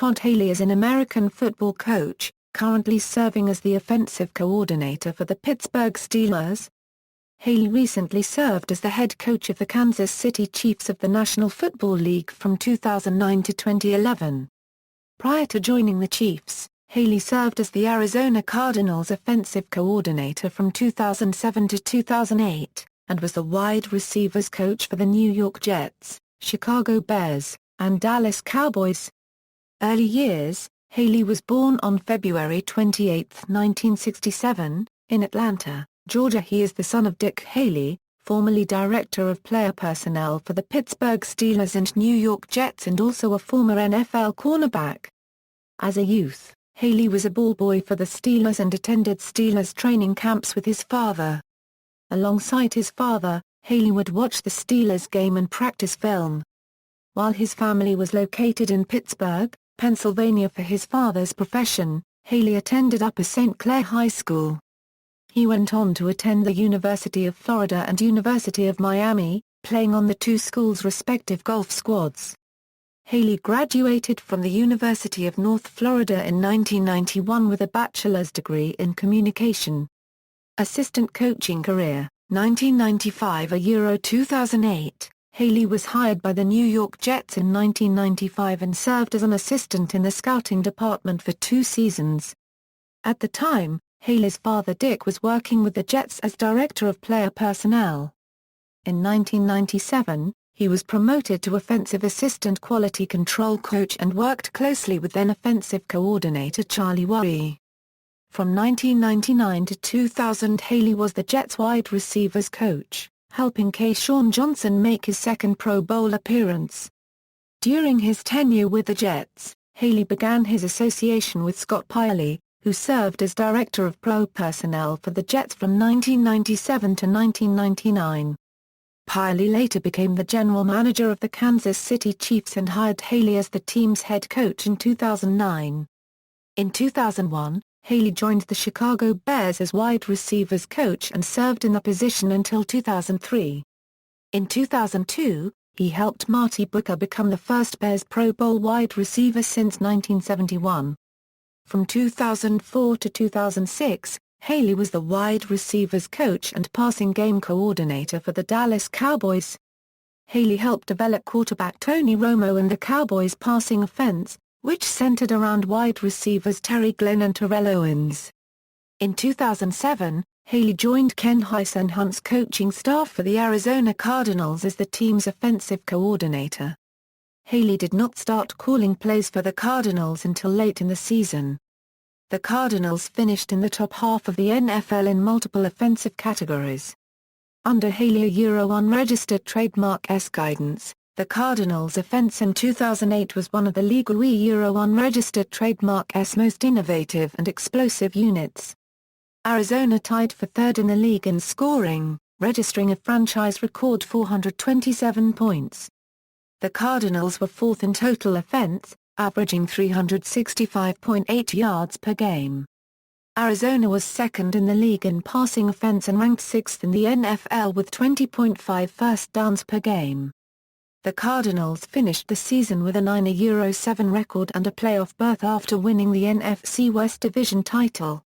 Todd Haley is an American football coach, currently serving as the offensive coordinator for the Pittsburgh Steelers. Haley recently served as the head coach of the Kansas City Chiefs of the National Football League from 2009 to 2011. Prior to joining the Chiefs, Haley served as the Arizona Cardinals offensive coordinator from 2007 to 2008, and was the wide receivers coach for the New York Jets, Chicago Bears, and Dallas Cowboys. Early years: Haley was born on February 28, 1967, in Atlanta, Georgia. He is the son of Dick Haley, formerly director of player personnel for the Pittsburgh Steelers and New York Jets and also a former NFL cornerback. As a youth, Haley was a ball boy for the Steelers and attended Steelers training camps with his father. Alongside his father, Haley would watch the Steelers game and practice film. While his family was located in Pittsburgh, Pennsylvania for his father's profession, Haley attended Upper St. Clair High School. He went on to attend the University of Florida and University of Miami, playing on the two schools' respective golf squads. Haley graduated from the University of North Florida in 1991 with a bachelor's degree in communication. Assistant coaching career, 1995–2008, Haley was hired by the New York Jets in 1995 and served as an assistant in the scouting department for 2 seasons. At the time, Haley's father Dick was working with the Jets as director of player personnel. In 1997, he was promoted to offensive assistant quality control coach and worked closely with then offensive coordinator Charlie Weary. From 1999 to 2000, Haley was the Jets wide receivers coach, helping Keyshawn Johnson make his second Pro Bowl appearance. During his tenure with the Jets, Haley began his association with Scott Piley, who served as director of pro personnel for the Jets from 1997 to 1999. Piley later became the general manager of the Kansas City Chiefs and hired Haley as the team's head coach in 2009. In 2001, Haley joined the Chicago Bears as wide receivers coach and served in the position until 2003. In 2002, he helped Marty Booker become the first Bears Pro Bowl wide receiver since 1971. From 2004 to 2006, Haley was the wide receivers coach and passing game coordinator for the Dallas Cowboys. Haley helped develop quarterback Tony Romo and the Cowboys' passing offense, which centered around wide receivers Terry Glenn and Terrell Owens. In 2007, Haley joined Ken Hunt's coaching staff for the Arizona Cardinals as the team's offensive coordinator. Haley did not start calling plays for the Cardinals until late in the season. The Cardinals finished in the top half of the NFL in multiple offensive categories. Under Haley unregistered trademark S guidance, the Cardinals' offense in 2008 was one of the legal unregistered trademark S most innovative and explosive units. Arizona tied for third in the league in scoring, registering a franchise record 427 points. The Cardinals were fourth in total offense, averaging 365.8 yards per game. Arizona was second in the league in passing offense and ranked sixth in the NFL with 20.5 first downs per game. The Cardinals finished the season with a 9-7 record and a playoff berth after winning the NFC West Division title.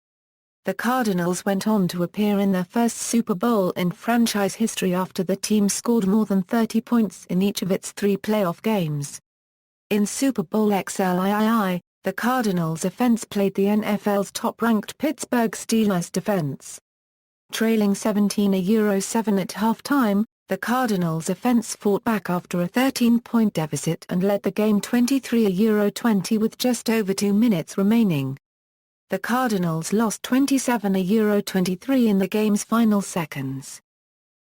The Cardinals went on to appear in their first Super Bowl in franchise history after the team scored more than 30 points in each of its 3 playoff games. In Super Bowl XLIII, the Cardinals' offense played the NFL's top-ranked Pittsburgh Steelers defense. Trailing 17-7 at halftime, the Cardinals' offense fought back after a 13-point deficit and led the game 23-20 with just over 2 minutes remaining. The Cardinals lost 27-23 in the game's final seconds.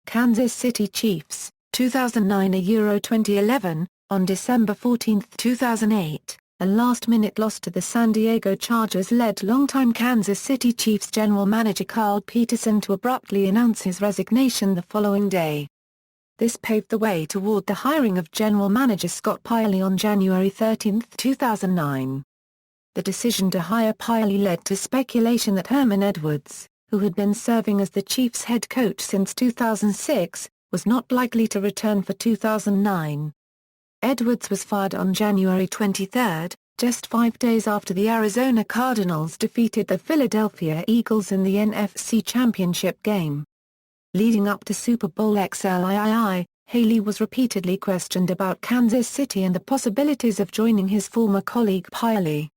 Kansas City Chiefs, 2009-2011. On December 14, 2008, a last-minute loss to the San Diego Chargers led longtime Kansas City Chiefs general manager Carl Peterson to abruptly announce his resignation the following day. This paved the way toward the hiring of general manager Scott Piley on January 13, 2009. The decision to hire Piley led to speculation that Herman Edwards, who had been serving as the Chiefs head coach since 2006, was not likely to return for 2009. Edwards was fired on January 23, just 5 days after the Arizona Cardinals defeated the Philadelphia Eagles in the NFC Championship game. Leading up to Super Bowl XLIII, Haley was repeatedly questioned about Kansas City and the possibilities of joining his former colleague Haley.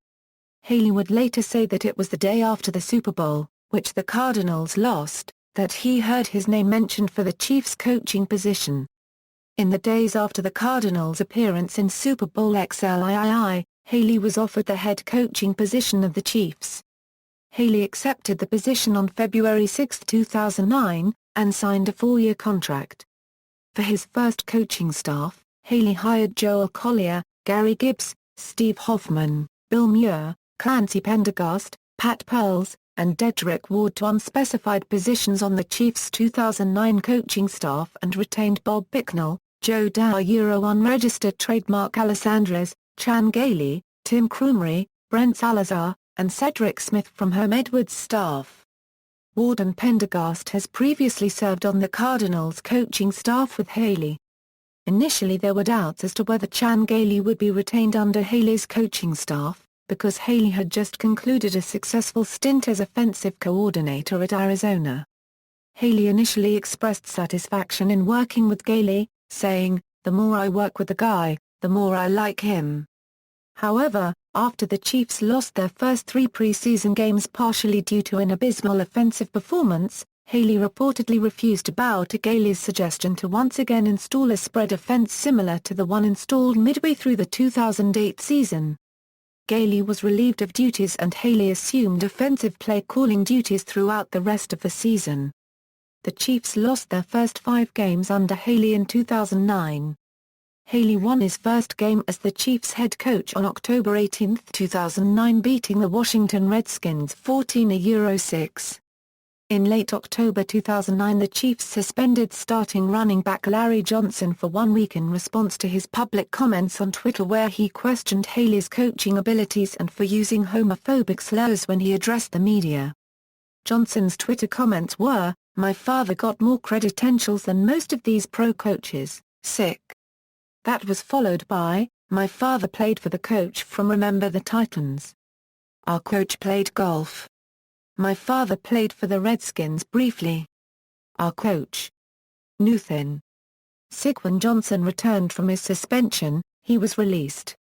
Haley would later say that it was the day after the Super Bowl, which the Cardinals lost, that he heard his name mentioned for the Chiefs' coaching position. In the days after the Cardinals' appearance in Super Bowl XLIII, Haley was offered the head coaching position of the Chiefs. Haley accepted the position on February 6, 2009, and signed a 4-year contract. For his first coaching staff, Haley hired Joel Collier, Gary Gibbs, Steve Hoffman, Bill Muir, Clancy Pendergast, Pat Pearls, and Dedrick Ward to unspecified positions on the Chiefs' 2009 coaching staff and retained Bob Bicknell, Joe Dow unregistered trademark Alessandres, Chan Gailey, Tim Krumrie, Brent Salazar, and Cedric Smith from Herm Edwards' staff. Ward and Pendergast has previously served on the Cardinals' coaching staff with Haley. Initially there were doubts as to whether Chan Gailey would be retained under Haley's coaching staff, because Haley had just concluded a successful stint as offensive coordinator at Arizona. Haley initially expressed satisfaction in working with Gailey, saying, "The more I work with the guy, the more I like him." However, after the Chiefs lost their first 3 preseason games partially due to an abysmal offensive performance, Haley reportedly refused to bow to Gailey's suggestion to once again install a spread offense similar to the one installed midway through the 2008 season. Gailey was relieved of duties and Haley assumed offensive play calling duties throughout the rest of the season. The Chiefs lost their first 5 games under Haley in 2009. Haley won his first game as the Chiefs head coach on October 18, 2009, beating the Washington Redskins 14-6. In late October 2009, the Chiefs suspended starting running back Larry Johnson for 1 week in response to his public comments on Twitter where he questioned Haley's coaching abilities and for using homophobic slurs when he addressed the media. Johnson's Twitter comments were, "My father got more credentials than most of these pro coaches, sick." That was followed by, "My father played for the coach from Remember the Titans. Our coach played golf. My father played for the Redskins briefly. Our coach knew thin." Sick. When Johnson returned from his suspension, he was released.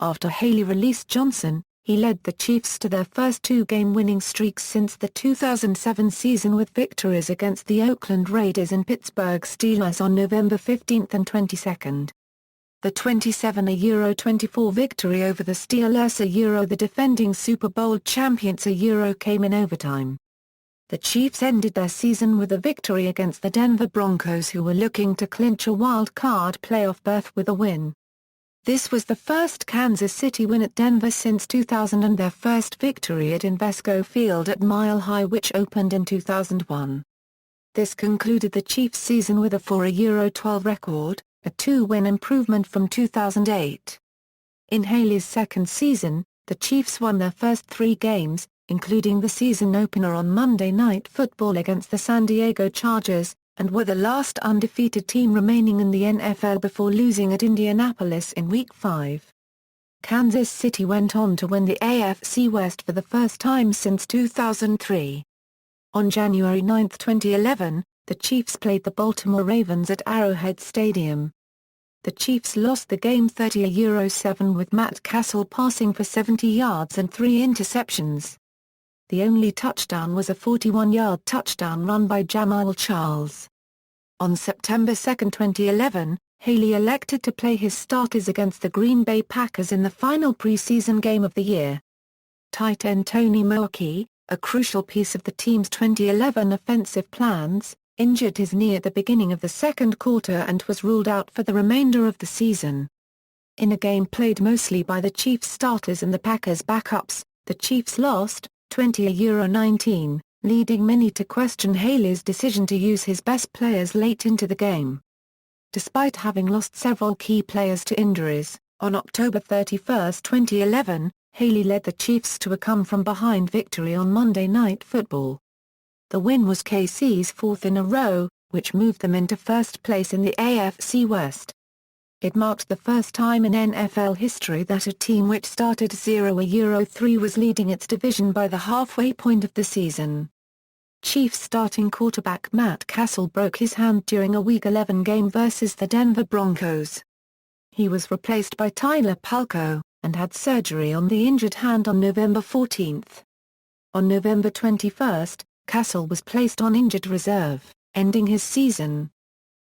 After Haley released Johnson, he led the Chiefs to their first 2-game winning streaks since the 2007 season with victories against the Oakland Raiders and Pittsburgh Steelers on November 15 and 22. The 27-24 victory over the Steelers the defending Super Bowl champions came in overtime. The Chiefs ended their season with a victory against the Denver Broncos, who were looking to clinch a wild card playoff berth with a win. This was the first Kansas City win at Denver since 2000 and their first victory at Invesco Field at Mile High, which opened in 2001. This concluded the Chiefs' season with a 4-12 record, a 2-win improvement from 2008. In Haley's second season, the Chiefs won their first 3 games, including the season opener on Monday Night Football against the San Diego Chargers, and were the last undefeated team remaining in the NFL before losing at Indianapolis in Week 5. Kansas City went on to win the AFC West for the first time since 2003. On January 9, 2011, the Chiefs played the Baltimore Ravens at Arrowhead Stadium. The Chiefs lost the game 30-7 with Matt Castle passing for 70 yards and 3 interceptions. The only touchdown was a 41-yard touchdown run by Jamaal Charles. On September 2, 2011, Haley elected to play his starters against the Green Bay Packers in the final preseason game of the year. Tight end Tony Moaki, a crucial piece of the team's 2011 offensive plans, injured his knee at the beginning of the second quarter and was ruled out for the remainder of the season. In a game played mostly by the Chiefs starters and the Packers backups, the Chiefs lost, 20-19, leading many to question Haley's decision to use his best players late into the game. Despite having lost several key players to injuries, on October 31, 2011, Haley led the Chiefs to a come-from-behind victory on Monday Night Football. The win was KC's 4th in a row, which moved them into first place in the AFC West. It marked the first time in NFL history that a team which started 0-3 was leading its division by the halfway point of the season. Chiefs starting quarterback Matt Castle broke his hand during a Week 11 game versus the Denver Broncos. He was replaced by Tyler Palko, and had surgery on the injured hand on November 14. On November 21, Castle was placed on injured reserve, ending his season.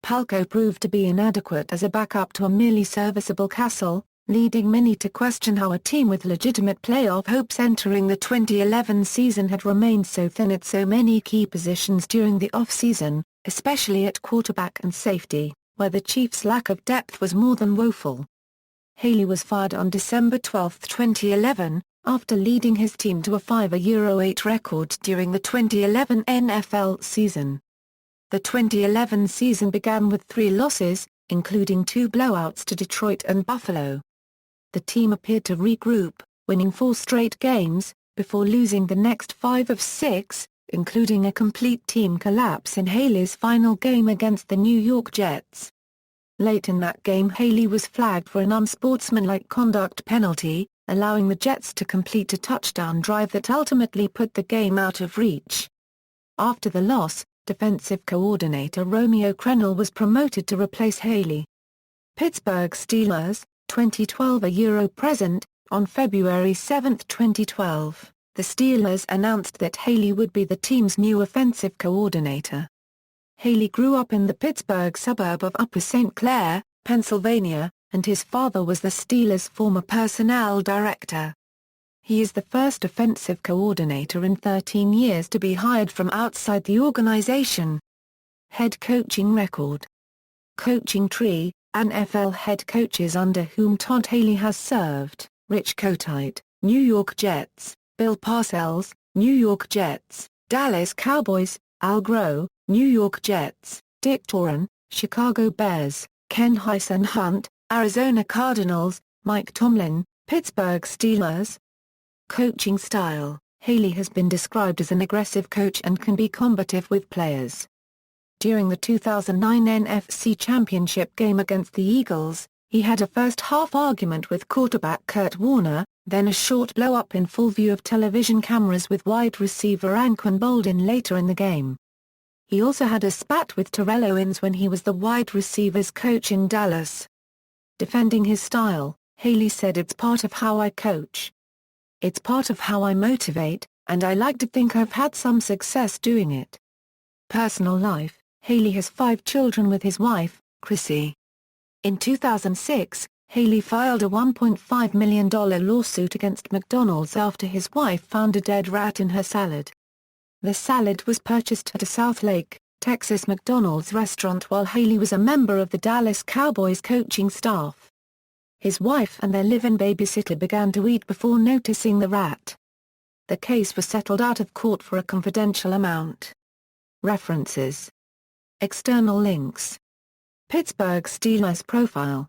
Palko proved to be inadequate as a backup to a merely serviceable Castle, leading many to question how a team with legitimate playoff hopes entering the 2011 season had remained so thin at so many key positions during the off-season, especially at quarterback and safety, where the Chiefs' lack of depth was more than woeful. Haley was fired on December 12, 2011, after leading his team to a 5-8 record during the 2011 NFL season. The 2011 season began with 3 losses, including 2 blowouts to Detroit and Buffalo. The team appeared to regroup, winning 4 straight games, before losing the next 5 of 6, including a complete team collapse in Haley's final game against the New York Jets. Late in that game Haley was flagged for an unsportsmanlike conduct penalty, allowing the Jets to complete a touchdown drive that ultimately put the game out of reach. After the loss, defensive coordinator Romeo Crennel was promoted to replace Haley. Pittsburgh Steelers, 2012 present. On February 7, 2012, the Steelers announced that Haley would be the team's new offensive coordinator. Haley grew up in the Pittsburgh suburb of Upper St. Clair, Pennsylvania, and his father was the Steelers' former personnel director. He is the first offensive coordinator in 13 years to be hired from outside the organization. Head coaching record. Coaching tree, NFL head coaches under whom Todd Haley has served: Rich Kotite, New York Jets; Bill Parcells, New York Jets; Dallas Cowboys; Al Groh, New York Jets; Dick Toran, Chicago Bears; Ken Hunt, Arizona Cardinals; Mike Tomlin, Pittsburgh Steelers. Coaching style. Haley has been described as an aggressive coach and can be combative with players. During the 2009 NFC Championship game against the Eagles, he had a first-half argument with quarterback Kurt Warner, then a short blow-up in full view of television cameras with wide receiver Anquan Boldin later in the game. He also had a spat with Terrell Owens when he was the wide receivers coach in Dallas. Defending his style, Haley said, "It's part of how I coach. It's part of how I motivate, and I like to think I've had some success doing it." Personal life. Haley has 5 children with his wife, Chrissy. In 2006, Haley filed a $1.5 million lawsuit against McDonald's after his wife found a dead rat in her salad. The salad was purchased at a South Lake, Texas McDonald's restaurant while Haley was a member of the Dallas Cowboys coaching staff. His wife and their live-in babysitter began to eat before noticing the rat. The case was settled out of court for a confidential amount. References. External links. Pittsburgh Steelers profile.